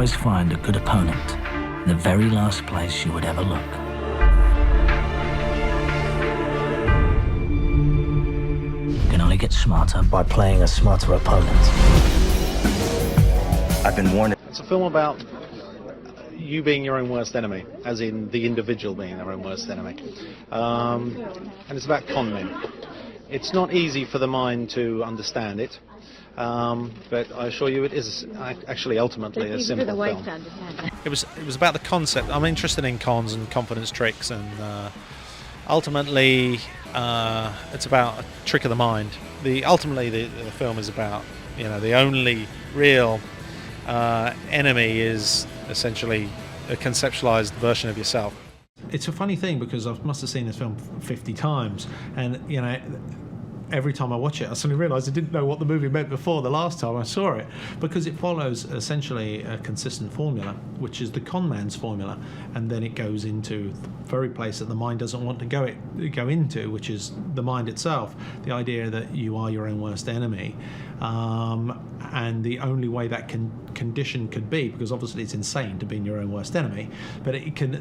always find a good opponent in the very last place you would ever look. You can only get smarter by playing a smarter opponent. I've been warned. It's a film about you being your own worst enemy, as in the individual being their own worst enemy. And it's about con men. It's not easy for the mind to understand it, but I assure you it is actually ultimately a simple film. It was about the concept. I'm interested in cons and confidence tricks, and ultimately it's about a trick of the mind. Ultimately the film is about, the only real enemy is essentially a conceptualized version of yourself. It's a funny thing because I must have seen this film 50 times, and every time I watch it I suddenly realise I didn't know what the movie meant before the last time I saw it, because it follows essentially a consistent formula, which is the con man's formula, and then it goes into the very place that the mind doesn't want to go into, which is the mind itself, the idea that you are your own worst enemy. And the only way that condition could be, because obviously it's insane to be your own worst enemy, but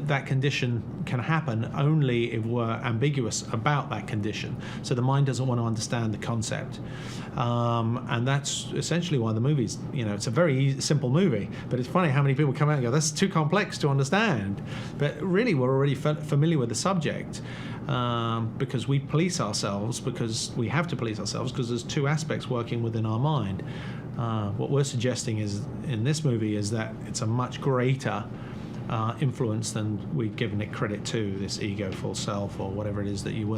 that condition can happen only if we're ambiguous about that condition. So the mind doesn't want to understand the concept, and that's essentially why the movie's, it's a very simple movie, but it's funny how many people come out and go, that's too complex to understand. But really we're already familiar with the subject, because we police ourselves, because we have to police ourselves, because there's two aspects working within our mind. What we're suggesting is in this movie is that it's a much greater influence than we've given it credit to, this ego, full self, or whatever it is that you will.